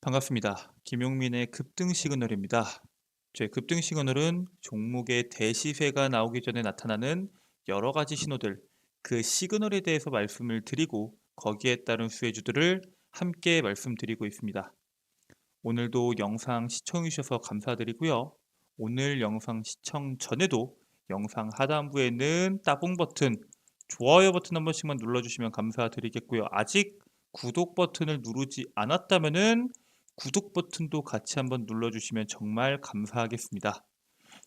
반갑습니다. 김용민의 급등 시그널입니다. 제 급등 시그널은 종목의 대시세가 나오기 전에 나타나는 여러 가지 신호들, 그 시그널에 대해서 말씀을 드리고 거기에 따른 수혜주들을 함께 말씀드리고 있습니다. 오늘도 영상 시청해 주셔서 감사드리고요. 오늘 영상 시청 전에도 영상 하단부에는 따봉 버튼, 좋아요 버튼 한 번씩만 눌러주시면 감사드리겠고요. 아직 구독 버튼을 누르지 않았다면은 구독 버튼도 같이 한번 눌러주시면 정말 감사하겠습니다.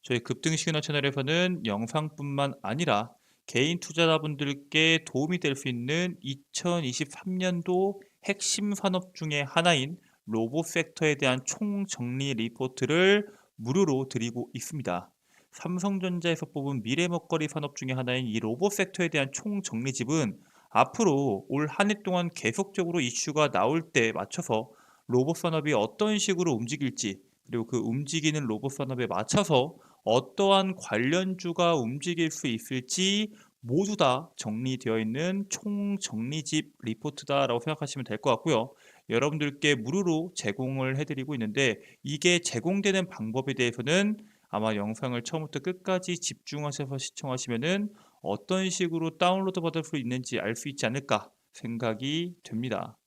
저희 급등 시그널 채널에서는 영상뿐만 아니라 개인 투자자분들께 도움이 될 수 있는 2023년도 핵심 산업 중에 하나인 로봇 섹터에 대한 총정리 리포트를 무료로 드리고 있습니다. 삼성전자에서 뽑은 미래 먹거리 산업 중에 하나인 이 로봇 섹터에 대한 총정리집은 앞으로 올 한 해 동안 계속적으로 이슈가 나올 때 맞춰서 로봇 산업이 어떤 식으로 움직일지, 그리고 그 움직이는 로봇 산업에 맞춰서 어떠한 관련주가 움직일 수 있을지 모두 다 정리되어 있는 총정리집 리포트다라고 생각하시면 될 것 같고요. 여러분들께 무료로 제공을 해드리고 있는데, 이게 제공되는 방법에 대해서는 아마 영상을 처음부터 끝까지 집중하셔서 시청하시면은 어떤 식으로 다운로드 받을 수 있는지 알 수 있지 않을까 생각이 됩니다.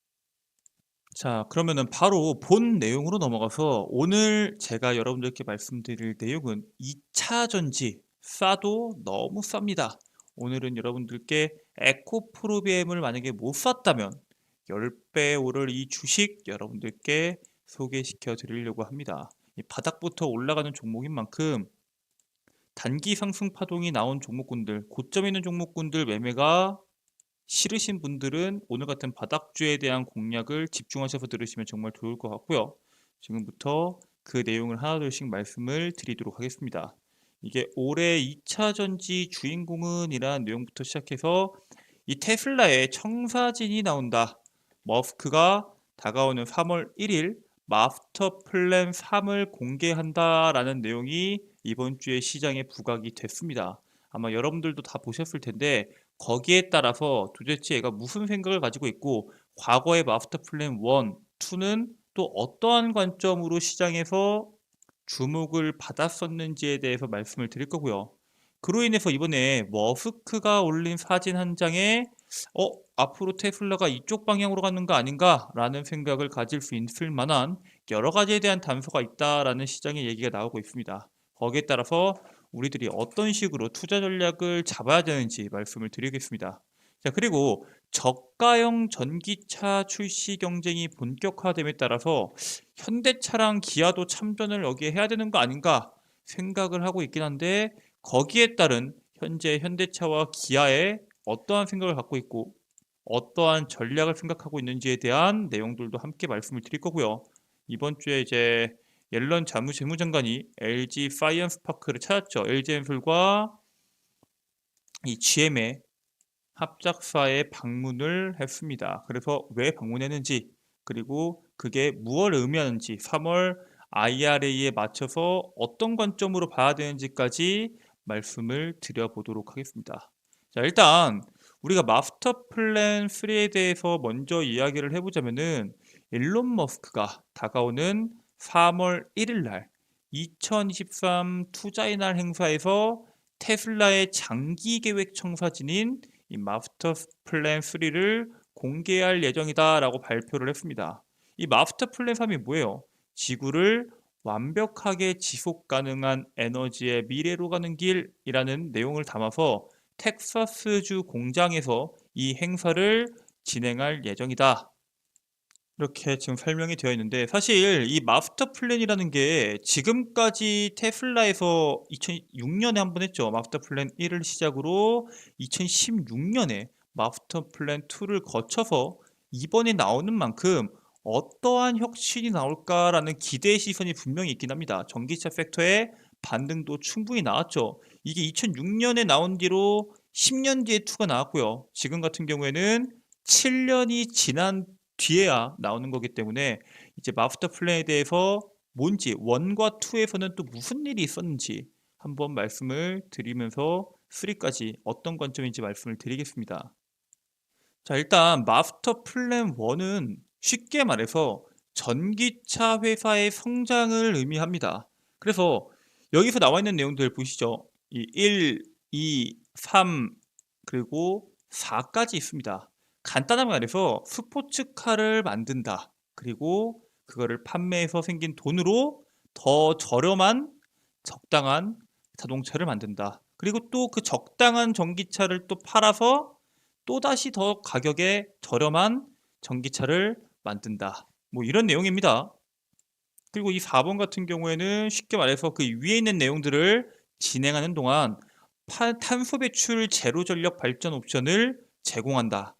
자, 그러면은 바로 본 내용으로 넘어가서 오늘 제가 여러분들께 말씀드릴 내용은 2차 전지 싸도 너무 쌉니다. 오늘은 여러분들께 에코프로비엠을 만약에 못 샀다면 10배 오를 이 주식 여러분들께 소개시켜 드리려고 합니다. 이 바닥부터 올라가는 종목인 만큼 단기 상승 파동이 나온 종목군들, 고점 있는 종목군들 매매가 싫으신 분들은 오늘 같은 바닥주에 대한 공략을 집중하셔서 들으시면 정말 좋을 것 같고요. 지금부터 그 내용을 하나둘씩 말씀을 드리도록 하겠습니다. 이게 올해 2차 전지 주인공은 이라는 내용부터 시작해서 이 테슬라의 청사진이 나온다. 머스크가 다가오는 3월 1일 마스터 플랜 3을 공개한다라는 내용이 이번 주에 시장에 부각이 됐습니다. 아마 여러분들도 다 보셨을 텐데 거기에 따라서 도대체 얘가 무슨 생각을 가지고 있고 과거의 마스터 플랜 1, 2는 또 어떠한 관점으로 시장에서 주목을 받았었는지에 대해서 말씀을 드릴 거고요. 그로 인해서 이번에 머스크가 올린 사진 한 장에 앞으로 테슬라가 이쪽 방향으로 가는 거 아닌가라는 생각을 가질 수 있을 만한 여러 가지에 대한 단서가 있다라는 시장의 얘기가 나오고 있습니다. 거기에 따라서 우리들이 어떤 식으로 투자 전략을 잡아야 되는지 말씀을 드리겠습니다. 자, 그리고 저가형 전기차 출시 경쟁이 본격화됨에 따라서 현대차랑 기아도 참전을 여기에 해야 되는 거 아닌가 생각을 하고 있긴 한데, 거기에 따른 현재 현대차와 기아의 어떠한 생각을 갖고 있고 어떠한 전략을 생각하고 있는지에 대한 내용들도 함께 말씀을 드릴 거고요. 이번 주에 이제 옐런 재무장관이 LG 사이언스 파크를 찾았죠. LG엔솔과 이 GM의 합작사에 방문을 했습니다. 그래서 왜 방문했는지, 그리고 그게 무엇을 의미하는지, 3월 IRA에 맞춰서 어떤 관점으로 봐야 되는지까지 말씀을 드려보도록 하겠습니다. 자, 일단 우리가 마스터 플랜 3에 대해서 먼저 이야기를 해보자면은, 일론 머스크가 다가오는 3월 1일 날 2023 투자의 날 행사에서 테슬라의 장기 계획 청사진인 이 마스터 플랜 3를 공개할 예정이다라고 발표를 했습니다. 이 마스터 플랜 3이 뭐예요? 지구를 완벽하게 지속 가능한 에너지의 미래로 가는 길이라는 내용을 담아서 텍사스주 공장에서 이 행사를 진행할 예정이다. 이렇게 지금 설명이 되어 있는데, 사실 이 마스터 플랜이라는 게 지금까지 테슬라에서 2006년에 한 번 했죠. 마스터 플랜 1을 시작으로 2016년에 마스터 플랜 2를 거쳐서 이번에 나오는 만큼 어떠한 혁신이 나올까라는 기대의 시선이 분명히 있긴 합니다. 전기차 섹터의 반등도 충분히 나왔죠. 이게 2006년에 나온 뒤로 10년 뒤에 2가 나왔고요. 지금 같은 경우에는 7년이 지난 뒤에야 나오는 거기 때문에 이제 마스터 플랜에 대해서 뭔지, 1과 2에서는 또 무슨 일이 있었는지 한번 말씀을 드리면서 3까지 어떤 관점인지 말씀을 드리겠습니다. 자, 일단 마스터 플랜 1은 쉽게 말해서 전기차 회사의 성장을 의미합니다. 그래서 여기서 나와 있는 내용들 보시죠. 이 1, 2, 3 그리고 4까지 있습니다. 간단하게 말해서 스포츠카를 만든다. 그리고 그거를 판매해서 생긴 돈으로 더 저렴한 적당한 자동차를 만든다. 그리고 또 그 적당한 전기차를 또 팔아서 또다시 더 가격에 저렴한 전기차를 만든다. 뭐 이런 내용입니다. 그리고 이 4번 같은 경우에는 쉽게 말해서 그 위에 있는 내용들을 진행하는 동안 탄소 배출 제로 전력 발전 옵션을 제공한다.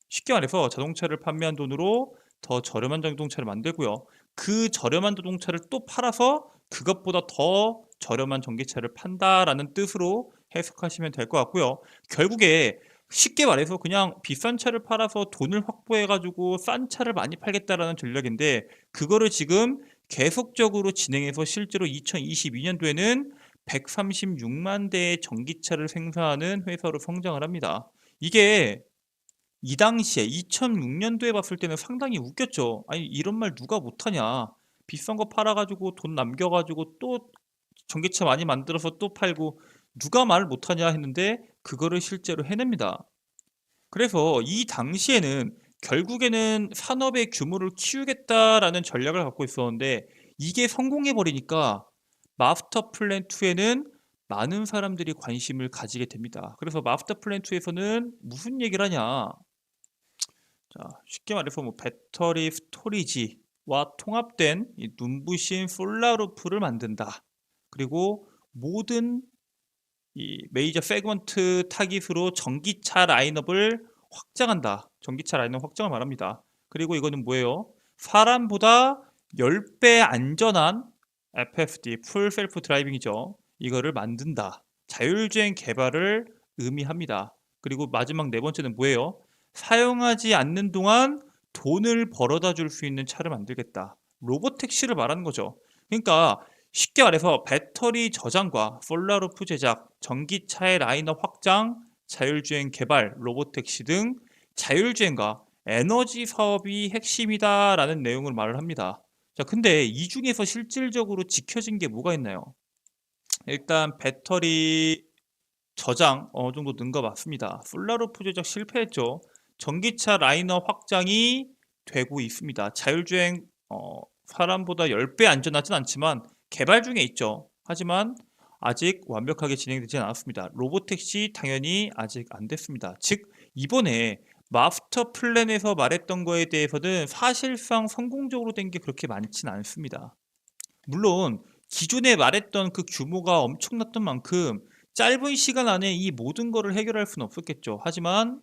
쉽게 말해서 자동차를 판매한 돈으로 더 저렴한 자동차를 만들고요. 그 저렴한 자동차를 또 팔아서 그것보다 더 저렴한 전기차를 판다라는 뜻으로 해석하시면 될 것 같고요. 결국에 쉽게 말해서 그냥 비싼 차를 팔아서 돈을 확보해가지고 싼 차를 많이 팔겠다라는 전략인데 그거를 지금 계속적으로 진행해서 실제로 2022년도에는 136만 대의 전기차를 생산하는 회사로 성장을 합니다. 이게 이 당시에 2006년도에 봤을 때는 상당히 웃겼죠. 아니 이런 말 누가 못하냐. 비싼 거 팔아가지고 돈 남겨가지고 또 전기차 많이 만들어서 또 팔고 누가 말을 못하냐 했는데 그거를 실제로 해냅니다. 그래서 이 당시에는 결국에는 산업의 규모를 키우겠다라는 전략을 갖고 있었는데 이게 성공해 버리니까 마스터 플랜 2에는 많은 사람들이 관심을 가지게 됩니다. 그래서 마스터 플랜 2에서는 무슨 얘기를 하냐? 자, 쉽게 말해서 뭐 배터리 스토리지와 통합된 이 눈부신 솔라루프를 만든다. 그리고 모든 이 메이저 세그먼트 타깃으로 전기차 라인업을 확장한다. 전기차 라인업 확장을 말합니다. 그리고 이거는 뭐예요? 사람보다 10배 안전한 FSD, 풀 셀프 드라이빙이죠. 이거를 만든다. 자율주행 개발을 의미합니다. 그리고 마지막 네 번째는 뭐예요? 사용하지 않는 동안 돈을 벌어다 줄 수 있는 차를 만들겠다. 로보택시를 말하는 거죠. 그러니까 쉽게 말해서 배터리 저장과 솔라루프 제작, 전기차의 라인업 확장, 자율주행 개발, 로보택시 등 자율주행과 에너지 사업이 핵심이다라는 내용을 말을 합니다. 자, 근데 이 중에서 실질적으로 지켜진 게 뭐가 있나요? 일단 배터리 저장 어느 정도 는 거 맞습니다. 솔라루프 제작 실패했죠. 전기차 라인업 확장이 되고 있습니다. 자율주행 사람보다 10배 안전하진 않지만 개발 중에 있죠. 하지만 아직 완벽하게 진행되지 않았습니다. 로보택시 당연히 아직 안 됐습니다. 즉 이번에 마스터 플랜에서 말했던 거에 대해서는 사실상 성공적으로 된 게 그렇게 많지는 않습니다. 물론 기존에 말했던 그 규모가 엄청났던 만큼 짧은 시간 안에 이 모든 거를 해결할 수는 없었겠죠. 하지만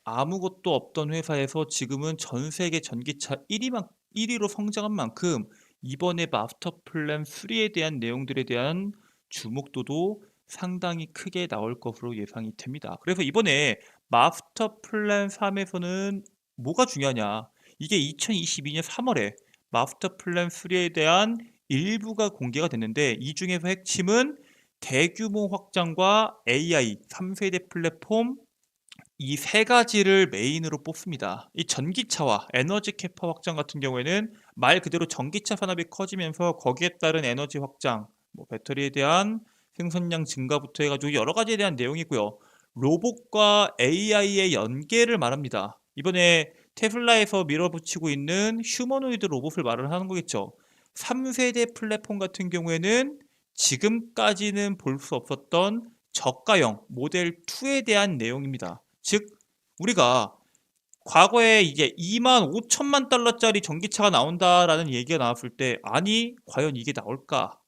아무것도 없던 회사에서 지금은 전 세계 전기차 1위로 성장한 만큼 이번에 마스터 플랜 3에 대한 내용들에 대한 주목도도 상당히 크게 나올 것으로 예상이 됩니다. 그래서 이번에 마스터 플랜 3에서는 뭐가 중요하냐? 이게 2022년 3월에 마스터 플랜 3에 대한 일부가 공개가 됐는데 이 중에서 핵심은 대규모 확장과 AI 3세대 플랫폼 이 세 가지를 메인으로 뽑습니다. 이 전기차와 에너지 캐파 확장 같은 경우에는 말 그대로 전기차 산업이 커지면서 거기에 따른 에너지 확장, 뭐 배터리에 대한 생산량 증가부터 해가지고 여러 가지에 대한 내용이고요. 로봇과 AI의 연계를 말합니다. 이번에 테슬라에서 밀어붙이고 있는 휴머노이드 로봇을 말을 하는 거겠죠. 3세대 플랫폼 같은 경우에는 지금까지는 볼 수 없었던 저가형 모델 2에 대한 내용입니다. 즉 우리가 과거에 이제 2만 5천만 달러짜리 전기차가 나온다라는 얘기가 나왔을 때 아니 과연 이게 나올까?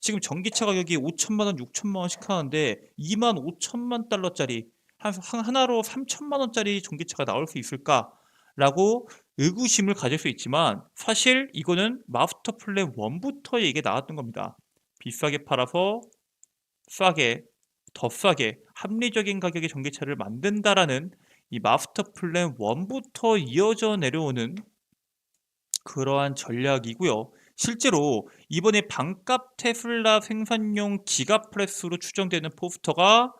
지금 전기차 가격이 5천만 원, 6천만 원씩 하는데 2만 5천만 달러짜리 하나로 3천만 원짜리 전기차가 나올 수 있을까라고 의구심을 가질 수 있지만 사실 이거는 마스터 플랜 1부터 얘기가 나왔던 겁니다. 비싸게 팔아서 싸게 더 싸게 합리적인 가격의 전기차를 만든다라는 이 마스터 플랜 1부터 이어져 내려오는 그러한 전략이고요. 실제로 이번에 반값 테슬라 생산용 기가프레스로 추정되는 포스터가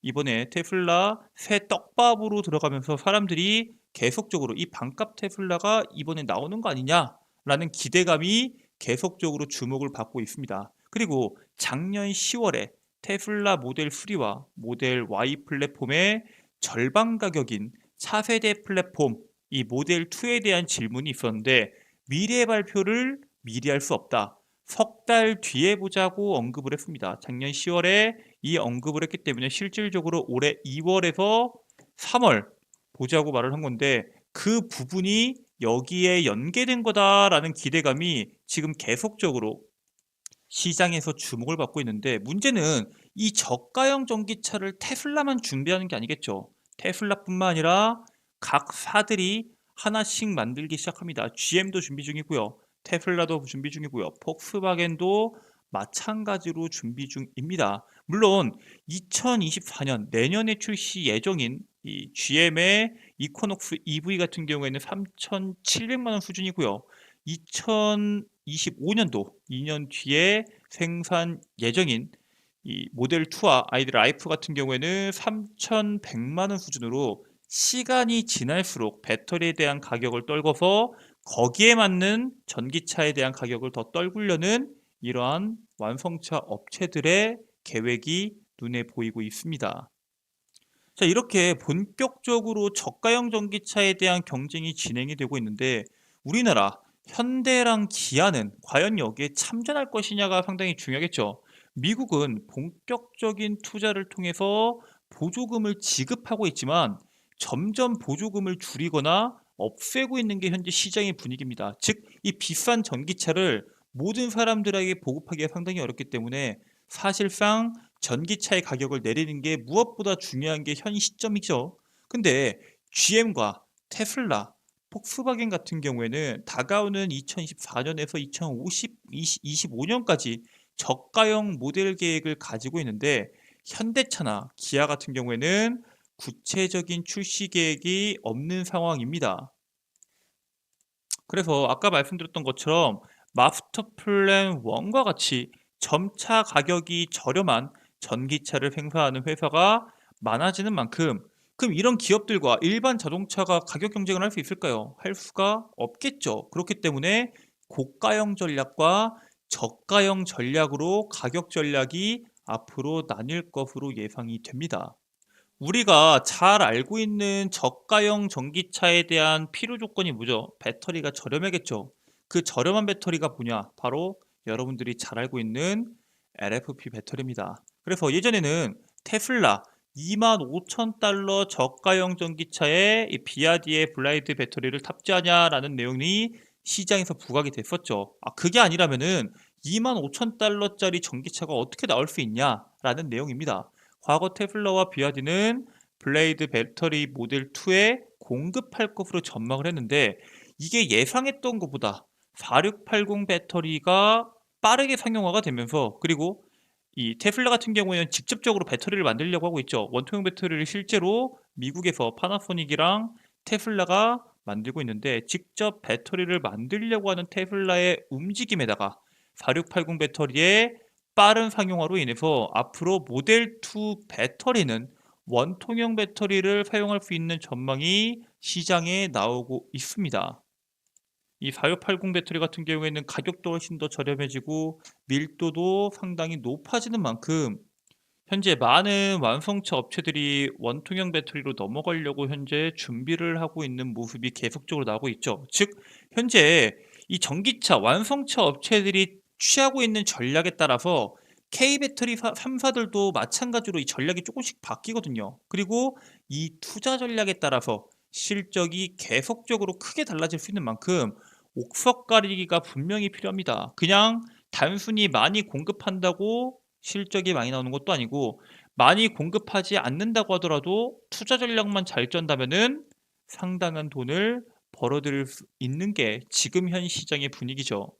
이번에 테슬라 새 떡밥으로 들어가면서 사람들이 계속적으로 이 반값 테슬라가 이번에 나오는 거 아니냐라는 기대감이 계속적으로 주목을 받고 있습니다. 그리고 작년 10월에 테슬라 모델 3와 모델 Y 플랫폼의 절반 가격인 차세대 플랫폼 이 모델 2에 대한 질문이 있었는데 미래 발표를 미리 할 수 없다. 석 달 뒤에 보자고 언급을 했습니다. 작년 10월에 이 언급을 했기 때문에 실질적으로 올해 2월에서 3월 보자고 말을 한 건데 그 부분이 여기에 연계된 거다라는 기대감이 지금 계속적으로 시장에서 주목을 받고 있는데 문제는 이 저가형 전기차를 테슬라만 준비하는 게 아니겠죠. 테슬라뿐만 아니라 각 사들이 하나씩 만들기 시작합니다. GM도 준비 중이고요. 테슬라도 준비 중이고요. 폭스바겐도 마찬가지로 준비 중입니다. 물론 2024년 내년에 출시 예정인 이 GM의 이코녹스 EV 같은 경우에는 3,700만 원 수준이고요. 2025년도 2년 뒤에 생산 예정인 이 모델 2와 아이들 라이프 같은 경우에는 3,100만 원 수준으로 시간이 지날수록 배터리에 대한 가격을 떨궈서 거기에 맞는 전기차에 대한 가격을 더 떨구려는 이러한 완성차 업체들의 계획이 눈에 보이고 있습니다. 자, 이렇게 본격적으로 저가형 전기차에 대한 경쟁이 진행이 되고 있는데 우리나라 현대랑 기아는 과연 여기에 참전할 것이냐가 상당히 중요하겠죠. 미국은 본격적인 투자를 통해서 보조금을 지급하고 있지만 점점 보조금을 줄이거나 없애고 있는 게 현재 시장의 분위기입니다. 즉, 이 비싼 전기차를 모든 사람들에게 보급하기가 상당히 어렵기 때문에 사실상 전기차의 가격을 내리는 게 무엇보다 중요한 게 현 시점이죠. 근데 GM과 테슬라, 폭스바겐 같은 경우에는 다가오는 2024년에서 2025년까지 저가형 모델 계획을 가지고 있는데 현대차나 기아 같은 경우에는 구체적인 출시 계획이 없는 상황입니다. 그래서 아까 말씀드렸던 것처럼 마스터 플랜 1과 같이 점차 가격이 저렴한 전기차를 생산하는 회사가 많아지는 만큼 그럼 이런 기업들과 일반 자동차가 가격 경쟁을 할 수 있을까요? 할 수가 없겠죠. 그렇기 때문에 고가형 전략과 저가형 전략으로 가격 전략이 앞으로 나뉠 것으로 예상이 됩니다. 우리가 잘 알고 있는 저가형 전기차에 대한 필요 조건이 뭐죠? 배터리가 저렴하겠죠. 그 저렴한 배터리가 뭐냐? 바로 여러분들이 잘 알고 있는 LFP 배터리입니다. 그래서 예전에는 테슬라 25,000달러 저가형 전기차에 이 비아디의 블라이드 배터리를 탑재하냐라는 내용이 시장에서 부각이 됐었죠. 그게 아니라면은 25,000달러짜리 전기차가 어떻게 나올 수 있냐라는 내용입니다. 과거 테슬라와 비아디는 블레이드 배터리 모델 2에 공급할 것으로 전망을 했는데 이게 예상했던 것보다 4680 배터리가 빠르게 상용화가 되면서 그리고 이 테슬라 같은 경우에는 직접적으로 배터리를 만들려고 하고 있죠. 원통형 배터리를 실제로 미국에서 파나소닉이랑 테슬라가 만들고 있는데 직접 배터리를 만들려고 하는 테슬라의 움직임에다가 4680 배터리의 빠른 상용화로 인해서 앞으로 모델 2 배터리는 원통형 배터리를 사용할 수 있는 전망이 시장에 나오고 있습니다. 이 4680 배터리 같은 경우에는 가격도 훨씬 더 저렴해지고 밀도도 상당히 높아지는 만큼 현재 많은 완성차 업체들이 원통형 배터리로 넘어가려고 현재 준비를 하고 있는 모습이 계속적으로 나오고 있죠. 즉, 현재 이 전기차 완성차 업체들이 취하고 있는 전략에 따라서 K배터리 3사들도 마찬가지로 이 전략이 조금씩 바뀌거든요. 그리고 이 투자 전략에 따라서 실적이 계속적으로 크게 달라질 수 있는 만큼 옥석 가리기가 분명히 필요합니다. 그냥 단순히 많이 공급한다고 실적이 많이 나오는 것도 아니고 많이 공급하지 않는다고 하더라도 투자 전략만 잘 짠다면은 상당한 돈을 벌어들일 수 있는 게 지금 현 시장의 분위기죠.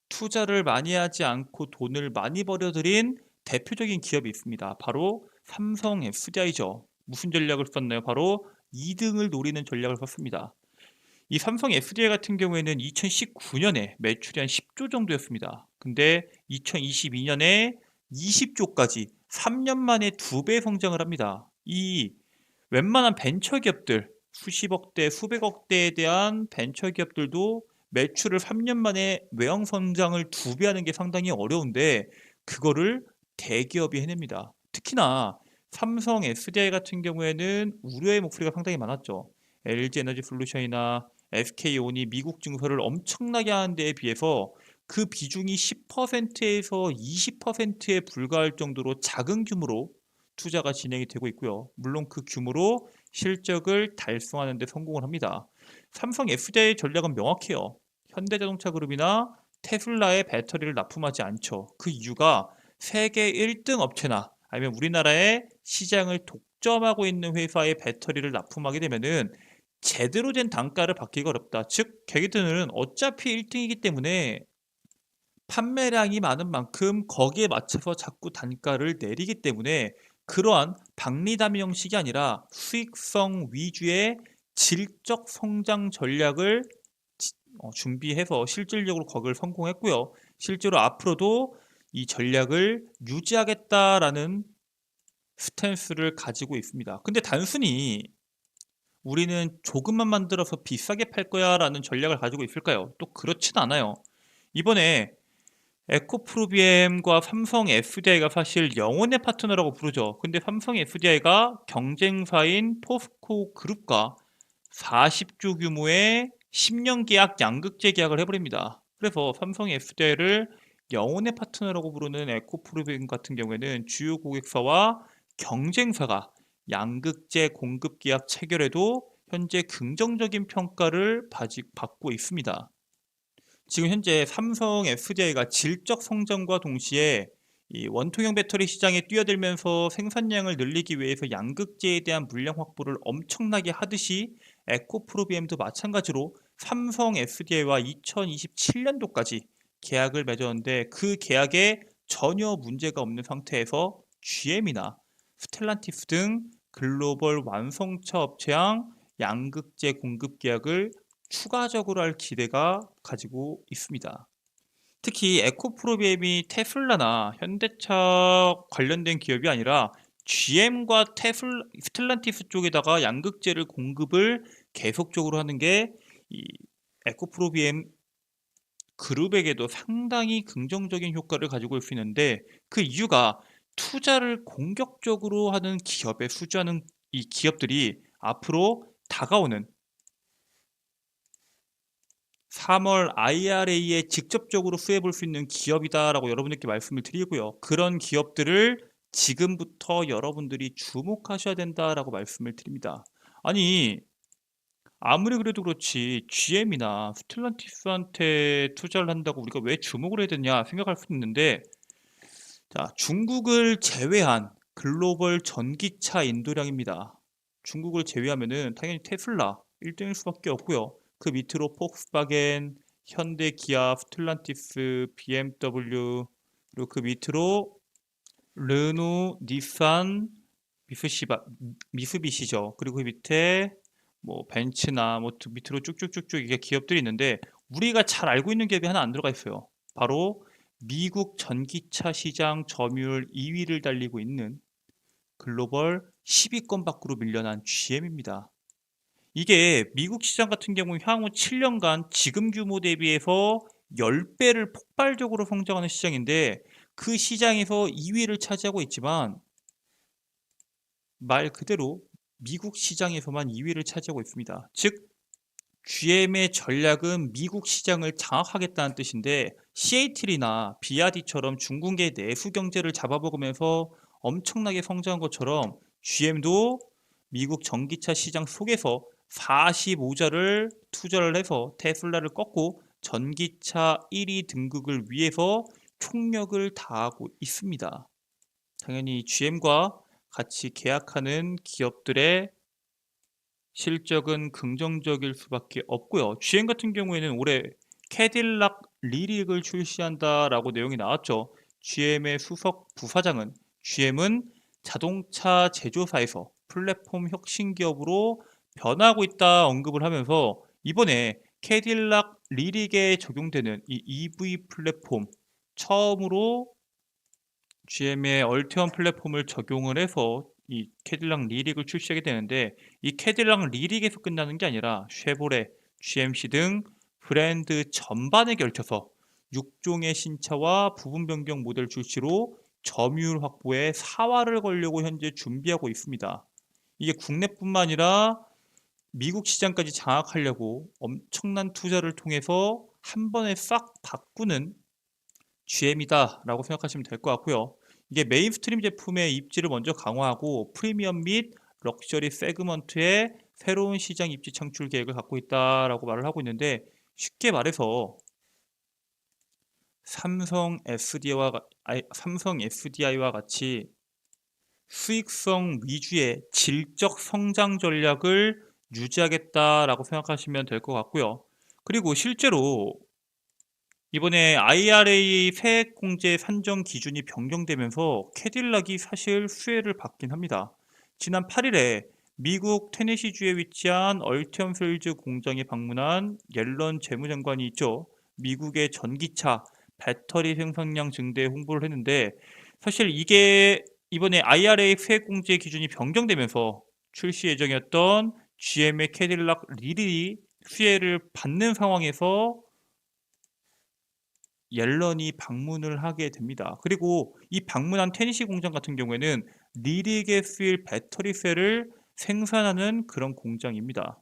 투자를 많이 하지 않고 돈을 많이 벌어들인 대표적인 기업이 있습니다. 바로 삼성 SDI죠. 무슨 전략을 썼나요? 바로 2등을 노리는 전략을 썼습니다. 이 삼성 SDI 같은 경우에는 2019년에 매출이 한 10조 정도였습니다. 근데 2022년에 20조까지 3년 만에 2배 성장을 합니다. 이 웬만한 벤처 기업들 수십억 대, 수백억 대에 대한 벤처 기업들도 매출을 3년 만에 외형 성장을 2배 하는 게 상당히 어려운데 그거를 대기업이 해냅니다. 특히나 삼성 SDI 같은 경우에는 우려의 목소리가 상당히 많았죠. LG 에너지 솔루션이나 SK온이 미국 증설을 엄청나게 하는 데에 비해서 그 비중이 10%에서 20%에 불과할 정도로 작은 규모로 투자가 진행이 되고 있고요. 물론 그 규모로 실적을 달성하는 데 성공을 합니다. 삼성 SDI의 전략은 명확해요. 현대자동차 그룹이나 테슬라의 배터리를 납품하지 않죠. 그 이유가 세계 1등 업체나 아니면 우리나라의 시장을 독점하고 있는 회사의 배터리를 납품하게 되면은 제대로 된 단가를 받기가 어렵다. 즉, 걔네들은 어차피 1등이기 때문에 판매량이 많은 만큼 거기에 맞춰서 자꾸 단가를 내리기 때문에 그러한 박리담 형식이 아니라 수익성 위주의 질적 성장 전략을 준비해서 실질적으로 거기를 성공했고요. 실제로 앞으로도 이 전략을 유지하겠다라는 스탠스를 가지고 있습니다. 근데 단순히 우리는 조금만 만들어서 비싸게 팔 거야 라는 전략을 가지고 있을까요? 또 그렇진 않아요. 이번에 에코프로비엠과 삼성 SDI가 사실 영혼의 파트너라고 부르죠. 근데 삼성 SDI가 경쟁사인 포스코 그룹과 40조 규모의 10년 계약 양극재 계약을 해버립니다. 그래서 삼성 SDI를 영혼의 파트너라고 부르는 에코프로비엠 같은 경우에는 주요 고객사와 경쟁사가 양극재 공급 계약 체결에도 현재 긍정적인 평가를 받고 있습니다. 지금 현재 삼성 SDI가 질적 성장과 동시에 이 원통형 배터리 시장에 뛰어들면서 생산량을 늘리기 위해서 양극재에 대한 물량 확보를 엄청나게 하듯이 에코프로비엠도 마찬가지로 삼성 SDI와 2027년도까지 계약을 맺었는데 그 계약에 전혀 문제가 없는 상태에서 GM이나 스텔란티스 등 글로벌 완성차 업체랑 양극재 공급 계약을 추가적으로 할 기대가 가지고 있습니다. 특히 에코프로비엠이 테슬라나 현대차 관련된 기업이 아니라 GM과 스텔란티스 쪽에다가 양극재를 공급을 계속적으로 하는 게 이 에코프로비엠 그룹에게도 상당히 긍정적인 효과를 가지고 올 수 있는데 그 이유가 투자를 공격적으로 하는 기업에 수주하는 이 기업들이 앞으로 다가오는 3월 IRA에 직접적으로 수혜 볼 수 있는 기업이다라고 여러분들께 말씀을 드리고요. 그런 기업들을 지금부터 여러분들이 주목하셔야 된다라고 말씀을 드립니다. 아니, 아무리 그래도 그렇지 GM이나 스텔란티스한테 투자를 한다고 우리가 왜 주목을 해야 되냐 생각할 수 있는데 자, 중국을 제외한 글로벌 전기차 인도량입니다. 중국을 제외하면은 당연히 테슬라 1등일 수밖에 없고요. 그 밑으로 폭스바겐, 현대, 기아, 스텔란티스, BMW 그리고 그 밑으로 르노, 닛산, 미쓰비시죠. 그리고 그 밑에 뭐 벤츠나 뭐 밑으로 쭉쭉쭉쭉 이게 기업들이 있는데 우리가 잘 알고 있는 기업이 하나 안 들어가 있어요. 바로 미국 전기차 시장 점유율 2위를 달리고 있는 글로벌 10위권 밖으로 밀려난 GM입니다. 이게 미국 시장 같은 경우 향후 7년간 지금 규모 대비해서 10배를 폭발적으로 성장하는 시장인데 그 시장에서 2위를 차지하고 있지만 말 그대로 미국 시장에서만 2위를 차지하고 있습니다. 즉 GM의 전략은 미국 시장을 장악하겠다는 뜻인데 CATL이나 비아디처럼 중국의 내수 경제를 잡아먹으면서 엄청나게 성장한 것처럼 GM도 미국 전기차 시장 속에서 45자를 투자를 해서 테슬라를 꺾고 전기차 1위 등극을 위해서 총력을 다하고 있습니다. 당연히 GM과 같이 계약하는 기업들의 실적은 긍정적일 수밖에 없고요. GM 같은 경우에는 올해 캐딜락 리릭을 출시한다라고 내용이 나왔죠. GM의 수석 부사장은 GM은 자동차 제조사에서 플랫폼 혁신 기업으로 변하고 있다 언급을 하면서 이번에 캐딜락 리릭에 적용되는 이 EV 플랫폼 처음으로 GM의 얼티엄 플랫폼을 적용을 해서 이 캐딜락 리릭을 출시하게 되는데 이 캐딜락 리릭에서 끝나는 게 아니라 쉐보레, GMC 등 브랜드 전반에 걸쳐서 6종의 신차와 부분 변경 모델 출시로 점유율 확보에 사활을 걸려고 현재 준비하고 있습니다. 이게 국내뿐만 아니라 미국 시장까지 장악하려고 엄청난 투자를 통해서 한 번에 싹 바꾸는 GM이다라고 생각하시면 될 것 같고요. 이게 메인스트림 제품의 입지를 먼저 강화하고 프리미엄 및 럭셔리 세그먼트의 새로운 시장 입지 창출 계획을 갖고 있다라고 말을 하고 있는데 쉽게 말해서 삼성 SDI와 같이 수익성 위주의 질적 성장 전략을 유지하겠다라고 생각하시면 될 것 같고요. 그리고 실제로 이번에 IRA 세액공제 산정 기준이 변경되면서 캐딜락이 사실 수혜를 받긴 합니다. 지난 8일에 미국 테네시주에 위치한 얼티엄필즈 공장에 방문한 옐런 재무장관이 있죠. 미국의 전기차 배터리 생산량 증대 홍보를 했는데 사실 이게 이번에 IRA 세액공제 기준이 변경되면서 출시 예정이었던 GM의 캐딜락 리리 수혜를 받는 상황에서 옐런이 방문을 하게 됩니다. 그리고 이 방문한 테니시 공장 같은 경우에는 리릭에 쓰일 배터리 셀을 생산하는 그런 공장입니다.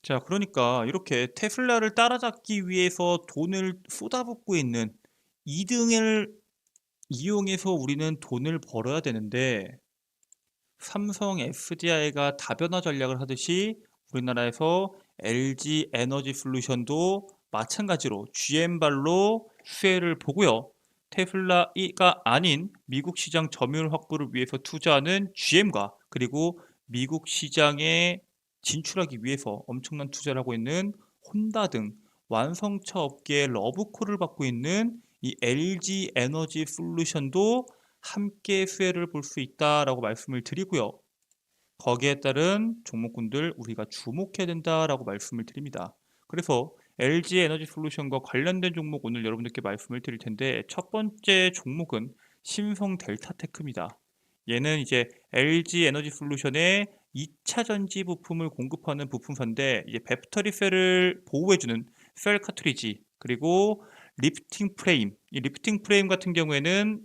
자, 그러니까 이렇게 테슬라를 따라잡기 위해서 돈을 쏟아붓고 있는 2등을 이용해서 우리는 돈을 벌어야 되는데 삼성 SDI가 다변화 전략을 하듯이 우리나라에서 LG 에너지 솔루션도 마찬가지로 GM발로 수혜를 보고요. 테슬라가 아닌 미국 시장 점유율 확보를 위해서 투자하는 GM과 그리고 미국 시장에 진출하기 위해서 엄청난 투자를 하고 있는 혼다 등 완성차 업계의 러브콜을 받고 있는 이 LG 에너지 솔루션도 함께 수혜를 볼 수 있다라고 말씀을 드리고요. 거기에 따른 종목군들 우리가 주목해야 된다라고 말씀을 드립니다. 그래서 LG 에너지 솔루션과 관련된 종목 오늘 여러분들께 말씀을 드릴 텐데 첫 번째 종목은 신성 델타테크입니다. 얘는 이제 LG 에너지 솔루션의 2차 전지 부품을 공급하는 부품사인데 이제 배터리 셀을 보호해주는 셀 카트리지 그리고 리프팅 프레임 이 리프팅 프레임 같은 경우에는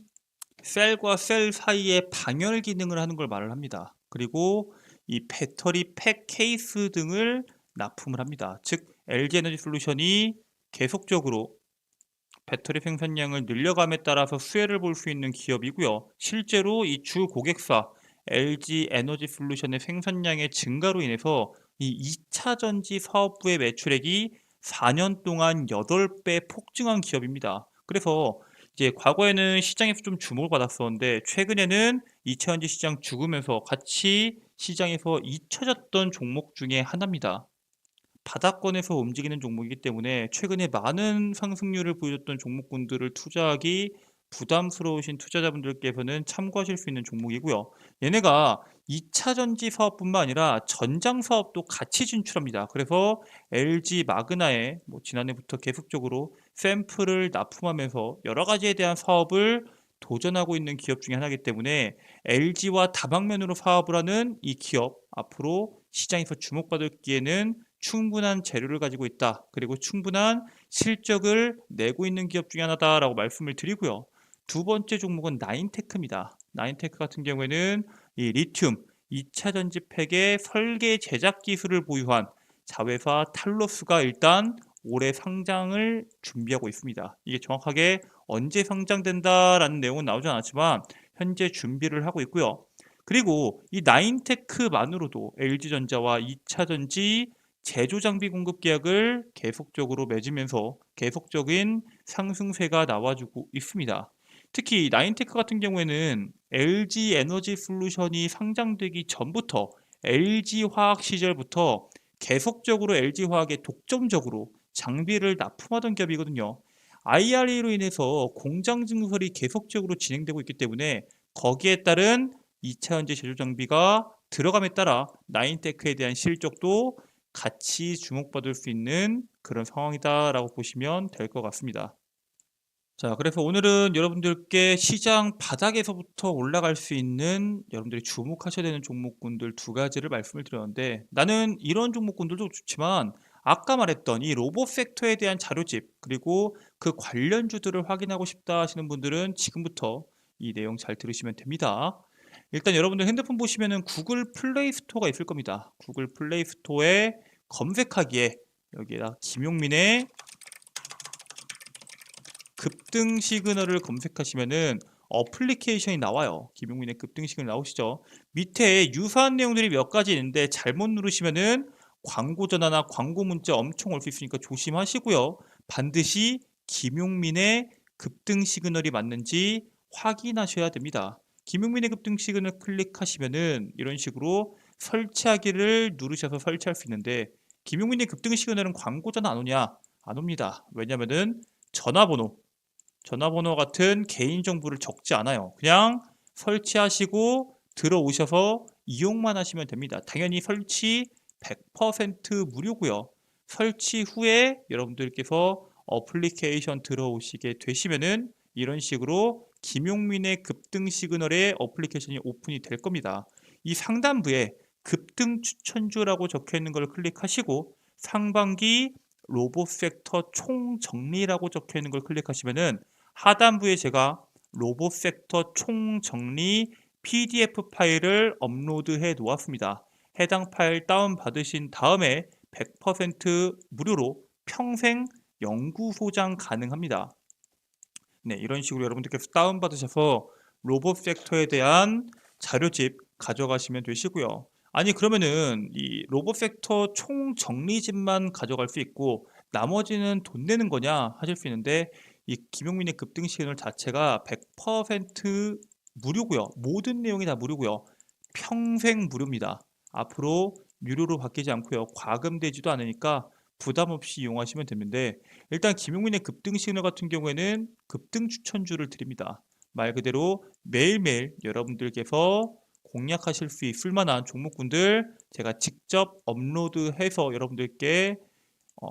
셀과 셀 사이에 방열 기능을 하는 걸 말을 합니다. 그리고 이 배터리 팩 케이스 등을 납품을 합니다. 즉 LG 에너지 솔루션이 계속적으로 배터리 생산량을 늘려감에 따라서 수혜를 볼 수 있는 기업이고요. 실제로 이 주 고객사 LG 에너지 솔루션의 생산량의 증가로 인해서 이 2차 전지 사업부의 매출액이 4년 동안 8배 폭증한 기업입니다. 그래서 이제 과거에는 시장에서 좀 주목을 받았었는데 최근에는 2차 전지 시장 죽으면서 같이 시장에서 잊혀졌던 종목 중에 하나입니다. 바닥권에서 움직이는 종목이기 때문에 최근에 많은 상승률을 보여줬던 종목군들을 투자하기 부담스러우신 투자자분들께서는 참고하실 수 있는 종목이고요. 얘네가 2차 전지 사업뿐만 아니라 전장 사업도 같이 진출합니다. 그래서 LG 마그나에 지난해부터 계속적으로 샘플을 납품하면서 여러 가지에 대한 사업을 도전하고 있는 기업 중에 하나이기 때문에 LG와 다방면으로 사업을 하는 이 기업 앞으로 시장에서 주목받을 기에는 충분한 재료를 가지고 있다. 그리고 충분한 실적을 내고 있는 기업 중에 하나다라고 말씀을 드리고요. 두 번째 종목은 나인테크입니다. 나인테크 같은 경우에는 이 리튬 2차 전지팩의 설계 제작 기술을 보유한 자회사 탈로스가 일단 올해 상장을 준비하고 있습니다. 이게 정확하게 언제 상장된다라는 내용은 나오지 않았지만 현재 준비를 하고 있고요. 그리고 이 나인테크만으로도 LG전자와 2차 전지 제조 장비 공급 계약을 계속적으로 맺으면서 계속적인 상승세가 나와주고 있습니다. 특히 나인테크 같은 경우에는 LG 에너지 솔루션이 상장되기 전부터 LG 화학 시절부터 계속적으로 LG 화학에 독점적으로 장비를 납품하던 기업이거든요. IRA로 인해서 공장 증설이 계속적으로 진행되고 있기 때문에 거기에 따른 2차 전지 제조 장비가 들어감에 따라 나인테크에 대한 실적도 같이 주목받을 수 있는 그런 상황이다라고 보시면 될 것 같습니다. 자, 그래서 오늘은 여러분들께 시장 바닥에서부터 올라갈 수 있는 여러분들이 주목하셔야 되는 종목군들 두 가지를 말씀을 드렸는데, 나는 이런 종목군들도 좋지만 아까 말했던 이 로봇 섹터에 대한 자료집 그리고 그 관련주들을 확인하고 싶다 하시는 분들은 지금부터 이 내용 잘 들으시면 됩니다. 일단 여러분들 핸드폰 보시면은 구글 플레이 스토어가 있을 겁니다. 구글 플레이 스토어에 검색하기에 여기에다 김용민의 급등 시그널을 검색하시면은 어플리케이션이 나와요. 김용민의 급등 시그널 나오시죠? 밑에 유사한 내용들이 몇 가지 있는데 잘못 누르시면은 광고 전화나 광고 문자 엄청 올 수 있으니까 조심하시고요. 반드시 김용민의 급등 시그널이 맞는지 확인하셔야 됩니다. 김용민의 급등 시그널 클릭하시면은 이런 식으로 설치하기를 누르셔서 설치할 수 있는데, 김용민의 급등 시그널은 광고 전화 안 오냐? 안 옵니다. 왜냐면은 전화번호 같은 개인정보를 적지 않아요. 그냥 설치하시고 들어오셔서 이용만 하시면 됩니다. 당연히 설치 100% 무료고요. 설치 후에 여러분들께서 어플리케이션 들어오시게 되시면은 이런 식으로 김용민의 급등 시그널의 어플리케이션이 오픈이 될 겁니다. 이 상단부에 급등 추천주라고 적혀 있는 걸 클릭하시고 상반기 로봇 섹터 총정리라고 적혀 있는 걸 클릭하시면은 하단부에 제가 로봇 섹터 총정리 PDF 파일을 업로드해 놓았습니다. 해당 파일 다운받으신 다음에 100% 무료로 평생 영구 소장 가능합니다. 네, 이런 식으로 여러분들께서 다운받으셔서 로봇 섹터에 대한 자료집 가져가시면 되시고요. 아니 그러면은 이 로봇 섹터 총 정리집만 가져갈 수 있고 나머지는 돈 내는 거냐 하실 수 있는데, 이 김용민의 급등 시그널 자체가 100% 무료고요. 모든 내용이 다 무료고요. 평생 무료입니다. 앞으로 유료로 바뀌지 않고요. 과금되지도 않으니까 부담 없이 이용하시면 되는데, 일단 김용민의 급등 시그널 같은 경우에는 급등 추천주를 드립니다. 말 그대로 매일매일 여러분들께서 공략하실 수 있을 만한 종목군들 제가 직접 업로드해서 여러분들께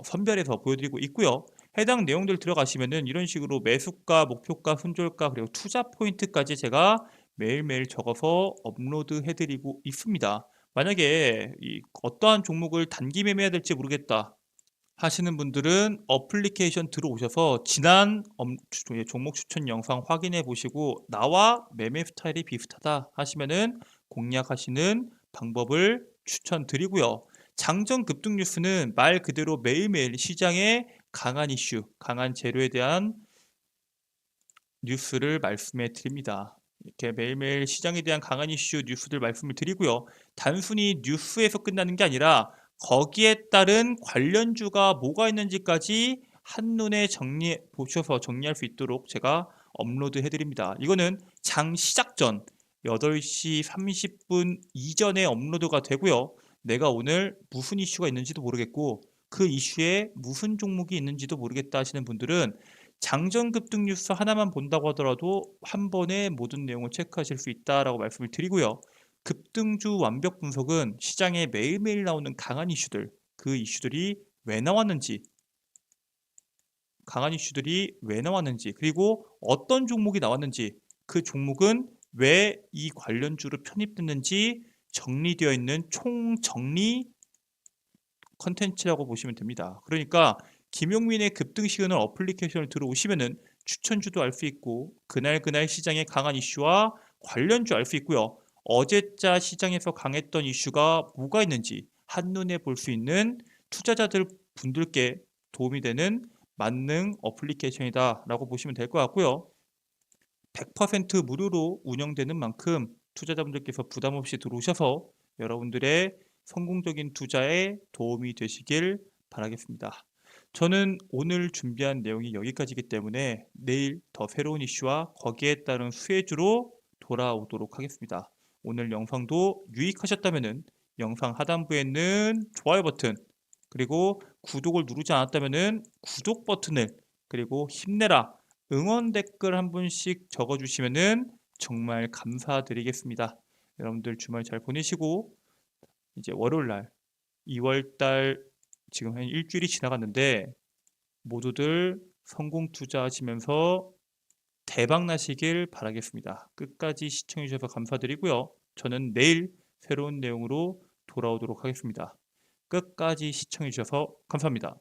선별해서 보여드리고 있고요. 해당 내용들 들어가시면은 이런 식으로 매수가, 목표가, 손절가 그리고 투자 포인트까지 제가 매일매일 적어서 업로드해드리고 있습니다. 만약에 어떠한 종목을 단기 매매해야 될지 모르겠다 하시는 분들은 어플리케이션 들어오셔서 지난 종목 추천 영상 확인해 보시고 나와 매매 스타일이 비슷하다 하시면은 공략하시는 방법을 추천드리고요. 장전 급등 뉴스는 말 그대로 매일매일 시장의 강한 이슈, 강한 재료에 대한 뉴스를 말씀해 드립니다. 이렇게 매일매일 시장에 대한 강한 이슈 뉴스들 말씀을 드리고요. 단순히 뉴스에서 끝나는 게 아니라 거기에 따른 관련주가 뭐가 있는지까지 한눈에 정리해 보셔서 정리할 수 있도록 제가 업로드 해드립니다. 이거는 장 시작 전 8시 30분 이전에 업로드가 되고요. 내가 오늘 무슨 이슈가 있는지도 모르겠고 그 이슈에 무슨 종목이 있는지도 모르겠다 하시는 분들은 장전 급등 뉴스 하나만 본다고 하더라도 한 번에 모든 내용을 체크하실 수 있다라고 말씀을 드리고요. 급등주 완벽 분석은 시장에 매일매일 나오는 강한 이슈들, 그 이슈들이 왜 나왔는지, 강한 이슈들이 왜 나왔는지, 그리고 어떤 종목이 나왔는지, 그 종목은 왜 이 관련주로 편입됐는지 정리되어 있는 총정리 컨텐츠라고 보시면 됩니다. 그러니까 김용민의 급등 시그널 어플리케이션을 들어오시면은 추천주도 알 수 있고 그날 시장의 강한 이슈와 관련주 알 수 있고요. 어제자 시장에서 강했던 이슈가 뭐가 있는지 한눈에 볼 수 있는 투자자들 분들께 도움이 되는 만능 어플리케이션이다라고 보시면 될 것 같고요. 100% 무료로 운영되는 만큼 투자자분들께서 부담 없이 들어오셔서 여러분들의 성공적인 투자에 도움이 되시길 바라겠습니다. 저는 오늘 준비한 내용이 여기까지이기 때문에 내일 더 새로운 이슈와 거기에 따른 수혜주로 돌아오도록 하겠습니다. 오늘 영상도 유익하셨다면 영상 하단부에 있는 좋아요 버튼 그리고 구독을 누르지 않았다면 구독 버튼을, 그리고 힘내라 응원 댓글 한 분씩 적어주시면은 정말 감사드리겠습니다. 여러분들 주말 잘 보내시고 이제 월요일날 2월달 지금 한 일주일이 지나갔는데 모두들 성공 투자하시면서 대박 나시길 바라겠습니다. 끝까지 시청해 주셔서 감사드리고요. 저는 내일 새로운 내용으로 돌아오도록 하겠습니다. 끝까지 시청해 주셔서 감사합니다.